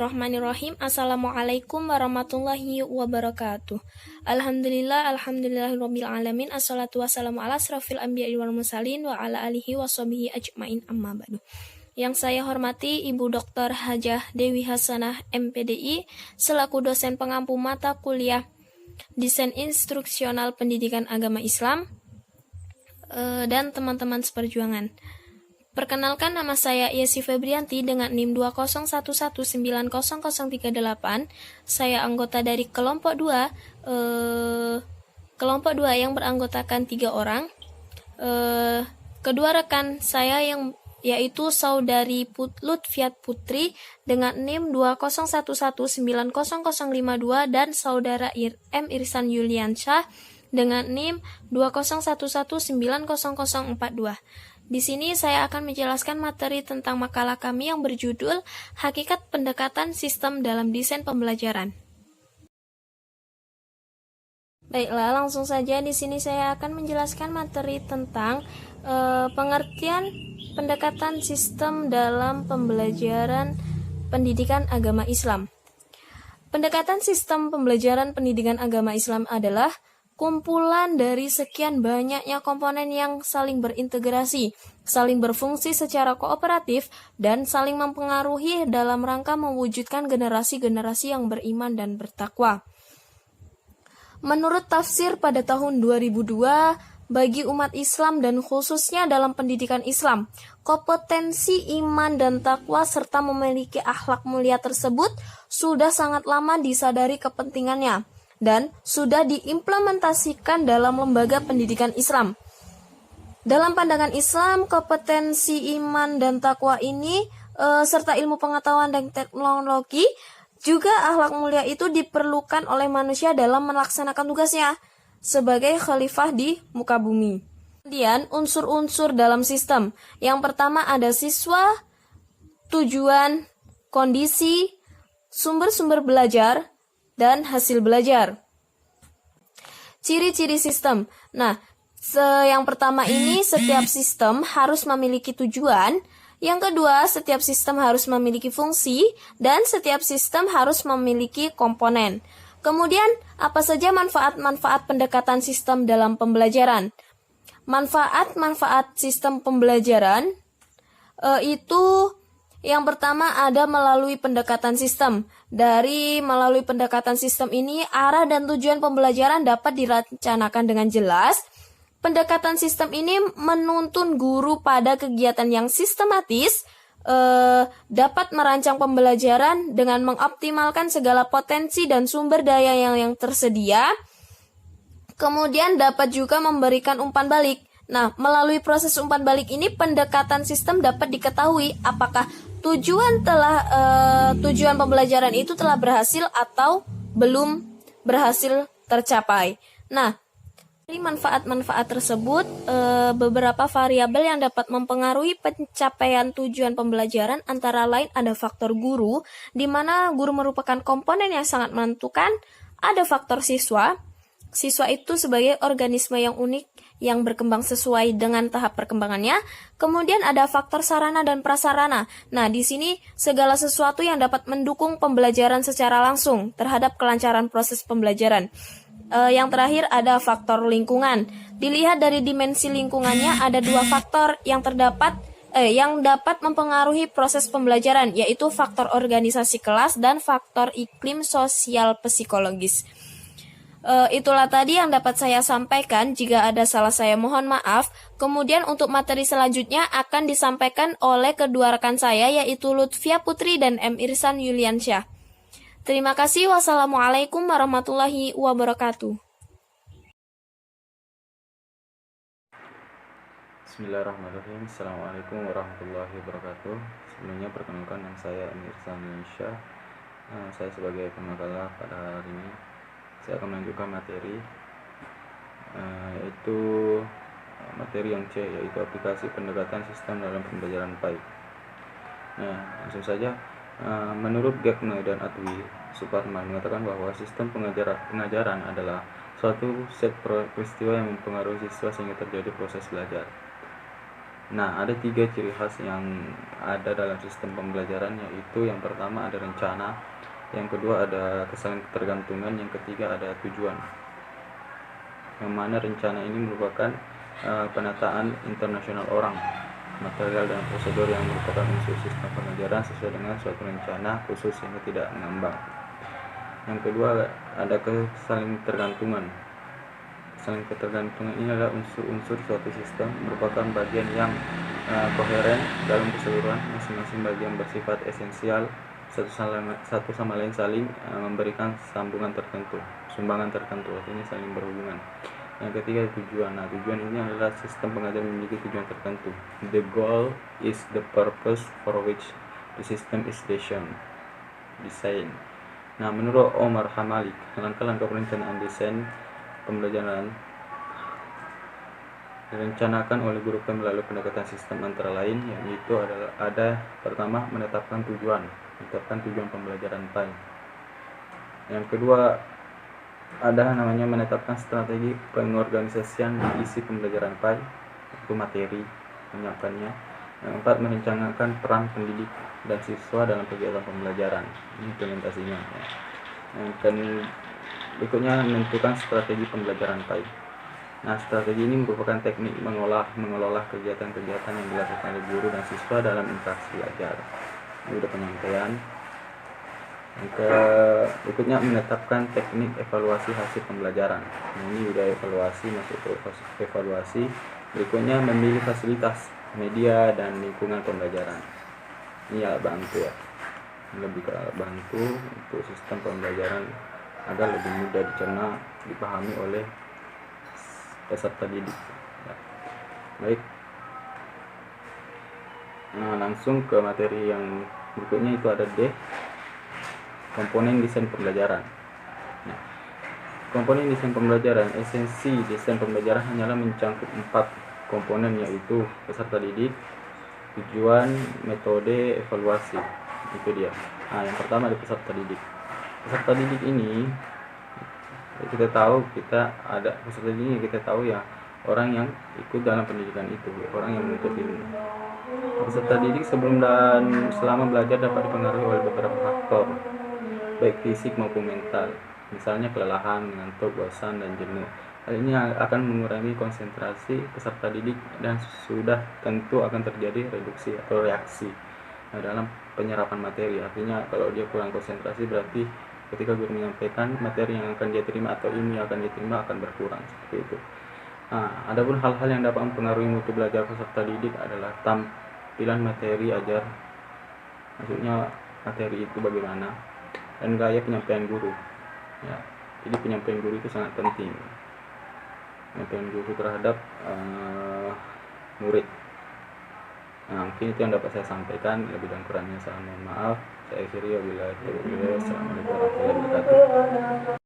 Bismillahirrahmanirrahim. Assalamualaikum warahmatullahi wabarakatuh. Alhamdulillahirabbil alamin. Assalatu wassalamu ala asrofil anbiya'i wal mursalin wa ala alihi washabihi ajmain, amma ba'du. Yang saya hormati Ibu Dr. Hajah Dewi Hasanah MPDI selaku dosen pengampu mata kuliah Desain Instruksional Pendidikan Agama Islam dan teman-teman seperjuangan. Perkenalkan, nama saya Yesi Febrianti dengan NIM 201190038. Saya anggota dari kelompok 2 yang beranggotakan 3 orang. Kedua rekan saya yaitu saudari Lutfiat Putri dengan NIM 201190052 dan saudara M. Irsan Yuliansyah dengan NIM 201190042. Di sini saya akan menjelaskan materi tentang makalah kami yang berjudul Hakikat Pendekatan Sistem dalam Desain Pembelajaran. Baiklah, langsung saja di sini saya akan menjelaskan materi tentang pengertian pendekatan sistem dalam pembelajaran pendidikan agama Islam. Pendekatan sistem pembelajaran pendidikan agama Islam adalah kumpulan dari sekian banyaknya komponen yang saling berintegrasi, saling berfungsi secara kooperatif, dan saling mempengaruhi dalam rangka mewujudkan generasi-generasi yang beriman dan bertakwa. Menurut tafsir pada tahun 2002, bagi umat Islam dan khususnya dalam pendidikan Islam, kompetensi iman dan takwa serta memiliki akhlak mulia tersebut sudah sangat lama disadari kepentingannya dan sudah diimplementasikan dalam lembaga pendidikan Islam. Dalam pandangan Islam, kompetensi iman dan takwa ini serta ilmu pengetahuan dan teknologi juga akhlak mulia itu diperlukan oleh manusia dalam melaksanakan tugasnya sebagai khalifah di muka bumi. Kemudian unsur-unsur dalam sistem. Yang pertama ada siswa, tujuan, kondisi, sumber-sumber belajar, dan hasil belajar. Ciri-ciri sistem. Nah, yang pertama ini setiap sistem harus memiliki tujuan. Yang kedua, setiap sistem harus memiliki fungsi. Dan setiap sistem harus memiliki komponen. Kemudian, apa saja manfaat-manfaat pendekatan sistem dalam pembelajaran? Manfaat-manfaat sistem pembelajaran itu yang pertama ada melalui pendekatan sistem. Melalui pendekatan sistem ini, arah dan tujuan pembelajaran dapat direncanakan dengan jelas. Pendekatan sistem ini menuntun guru pada kegiatan yang sistematis, dapat merancang pembelajaran dengan mengoptimalkan segala potensi dan sumber daya yang tersedia. Kemudian dapat juga memberikan umpan balik. Nah, melalui proses umpan balik ini, pendekatan sistem dapat diketahui apakah tujuan pembelajaran itu telah berhasil atau belum berhasil tercapai. Nah, dari manfaat-manfaat tersebut, beberapa variabel yang dapat mempengaruhi pencapaian tujuan pembelajaran antara lain ada faktor guru, di mana guru merupakan komponen yang sangat menentukan. Ada faktor siswa. Siswa itu sebagai organisme yang unik yang berkembang sesuai dengan tahap perkembangannya. Kemudian ada faktor sarana dan prasarana. Nah, di sini segala sesuatu yang dapat mendukung pembelajaran secara langsung terhadap kelancaran proses pembelajaran. Yang terakhir ada faktor lingkungan. Dilihat dari dimensi lingkungannya, ada 2 faktor yang dapat mempengaruhi proses pembelajaran, yaitu faktor organisasi kelas dan faktor iklim sosial psikologis. Itulah tadi yang dapat saya sampaikan. Jika ada salah, saya mohon maaf. Kemudian untuk materi selanjutnya akan disampaikan oleh kedua rekan saya, yaitu Lutfia Putri dan M. Irsan Yuliansyah. Terima kasih. Wassalamualaikum warahmatullahi wabarakatuh. Bismillahirrahmanirrahim. Assalamualaikum warahmatullahi wabarakatuh. Sebelumnya perkenalkan, yang saya M. Irsan Yuliansyah. Saya sebagai pemakalah pada hari ini. Saya akan melanjutkan materi, yaitu materi yang C, yaitu aplikasi pendekatan sistem dalam pembelajaran PAI. Nah, langsung saja. Menurut Gepner dan Atwi Suparman mengatakan bahwa sistem pengajaran adalah suatu set peristiwa yang mempengaruhi siswa sehingga terjadi proses belajar. Nah, ada 3 ciri khas yang ada dalam sistem pembelajaran, yaitu yang pertama ada rencana, yang kedua ada kesaling ketergantungan, yang ketiga ada tujuan. Yang mana rencana ini merupakan penataan internasional orang, material dan prosedur yang merupakan unsur sistem pengajaran sesuai dengan suatu rencana khusus sehingga tidak mengambang. Yang kedua ada kesaling tergantungan. Saling ketergantungan ini adalah unsur-unsur suatu sistem, merupakan bagian yang koheren dalam keseluruhan. Masing-masing bagian bersifat esensial, satu sama lain saling memberikan sumbangan tertentu, artinya saling berhubungan. Yang ketiga tujuan. Nah, tujuan ini adalah sistem pengajaran memiliki tujuan tertentu. The goal is the purpose for which the system is designed. Nah, menurut Omar Hamalik, langkah-langkah perencanaan desain pembelajaran direncanakan oleh guru melalui pendekatan sistem antara lain, yaitu ada pertama menetapkan tujuan pembelajaran PAI. Yang kedua ada namanya menetapkan strategi pengorganisasian isi pembelajaran PAI, itu materi menyiapkannya. Yang keempat merencanakan peran pendidik dan siswa dalam kegiatan pembelajaran, ini implementasinya. Yang berikutnya menentukan strategi pembelajaran PAI. Nah, strategi ini merupakan teknik mengelola kegiatan-kegiatan yang dilakukan oleh guru dan siswa dalam interaksi belajar. Ini udah penyampaian. Yang berikutnya menetapkan teknik evaluasi hasil pembelajaran. Nah, ini udah evaluasi, masuk ke evaluasi. Berikutnya memilih fasilitas, media dan lingkungan pembelajaran. Ini alat bantu ya. Lebih ke alat bantu untuk sistem pembelajaran agar lebih mudah dicerna, dipahami oleh peserta didik. Ya. Baik. Nah, langsung ke materi yang berikutnya, itu ada D, komponen desain pembelajaran. Nah, komponen desain pembelajaran, esensi desain pembelajaran hanyalah mencangkup 4 komponen, yaitu peserta didik, tujuan, metode, evaluasi. Itu dia. Nah, yang pertama ada peserta didik. Peserta didik ini kita tahu ya orang yang ikut dalam pendidikan itu, orang yang menuntut ilmu. Peserta didik sebelum dan selama belajar dapat dipengaruhi oleh beberapa faktor, baik fisik maupun mental, misalnya kelelahan, ngantuk, bosan, dan jenuh. Hal ini akan mengurangi konsentrasi peserta didik dan sudah tentu akan terjadi reduksi atau reaksi dalam penyerapan materi. Artinya kalau dia kurang konsentrasi, berarti ketika guru menyampaikan, materi yang akan dia terima atau ilmu yang akan dia terima akan berkurang, seperti itu. Nah, adapun hal-hal yang dapat mempengaruhi mutu belajar peserta didik adalah tampilan materi ajar, maksudnya materi itu bagaimana, dan gaya penyampaian guru. Ya, jadi penyampaian guru itu sangat penting. Penyampaian guru terhadap murid. Nah, mungkin itu yang dapat saya sampaikan. Lebih dan kurangnya saya mohon maaf. Saya akhiri, wabillahi taufiq. Assalamualaikum warahmatullahi wabarakatuh.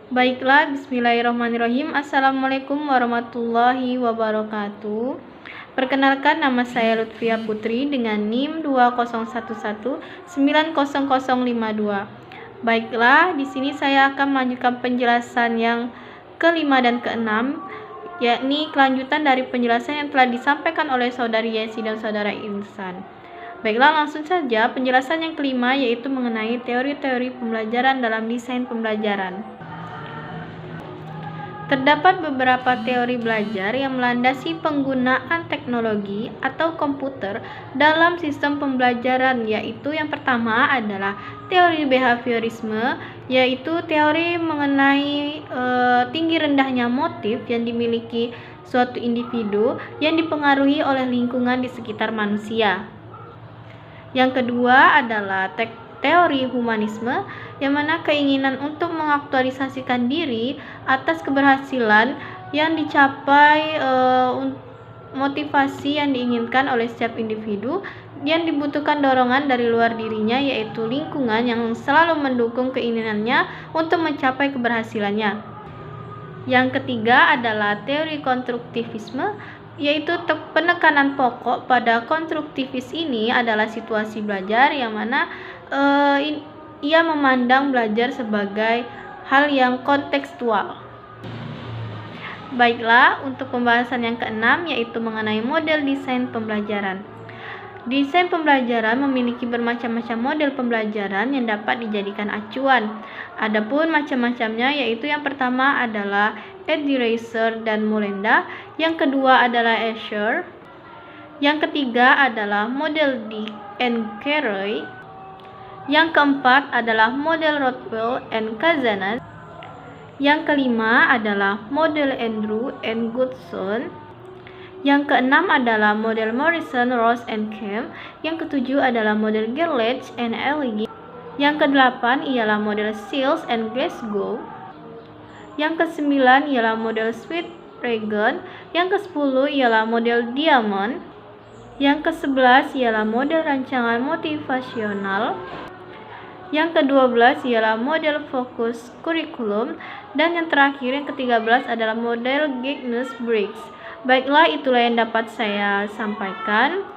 Baiklah, bismillahirrahmanirrahim. Assalamualaikum warahmatullahi wabarakatuh. Perkenalkan, nama saya Lutfia Putri dengan NIM 2011900052. Baiklah, di sini saya akan melanjutkan penjelasan yang kelima dan keenam, yakni kelanjutan dari penjelasan yang telah disampaikan oleh saudari Yesi dan saudara Insan. Baiklah, langsung saja penjelasan yang kelima, yaitu mengenai teori-teori pembelajaran dalam desain pembelajaran. Terdapat beberapa teori belajar yang melandasi penggunaan teknologi atau komputer dalam sistem pembelajaran, yaitu yang pertama adalah teori behaviorisme, yaitu teori mengenai tinggi rendahnya motif yang dimiliki suatu individu yang dipengaruhi oleh lingkungan di sekitar manusia. Yang kedua adalah teori humanisme, yang mana keinginan untuk mengaktualisasikan diri atas keberhasilan yang dicapai, motivasi yang diinginkan oleh setiap individu, yang dibutuhkan dorongan dari luar dirinya, yaitu lingkungan yang selalu mendukung keinginannya untuk mencapai keberhasilannya. Yang ketiga adalah teori konstruktivisme, yaitu penekanan pokok pada konstruktivis ini adalah situasi belajar yang mana ia memandang belajar sebagai hal yang kontekstual. Baiklah, untuk pembahasan yang keenam yaitu mengenai model desain pembelajaran. Desain pembelajaran memiliki bermacam-macam model pembelajaran yang dapat dijadikan acuan. Adapun macam-macamnya yaitu yang pertama adalah Edracer dan Molenda, yang kedua adalah Escher, yang ketiga adalah model Dick and Carey, yang keempat adalah model Rothwell and Kazanas, yang kelima adalah model Andrew and Goodson, yang keenam adalah model Morrison, Ross and Kemp, yang ketujuh adalah model Gerlach and Elige, yang kedelapan ialah model Seals and Glasgow, yang kesembilan ialah model Sweet Regan, yang kesepuluh ialah model Diamond, yang ke-11 ialah model rancangan motivasional, yang ke-12 ialah model fokus kurikulum, dan yang terakhir yang ke-13 adalah model Gignes-Briggs. Baiklah, itulah yang dapat saya sampaikan.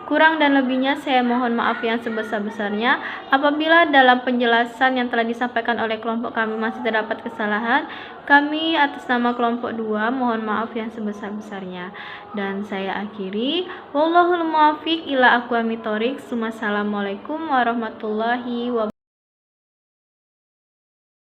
Kurang dan lebihnya saya mohon maaf yang sebesar-besarnya. Apabila dalam penjelasan yang telah disampaikan oleh kelompok kami masih terdapat kesalahan, kami atas nama kelompok 2 mohon maaf yang sebesar-besarnya. Dan saya akhiri, wallahul muwaffiq ila aqwamit thoriq. Wassalamualaikum warahmatullahi wabarakatuh.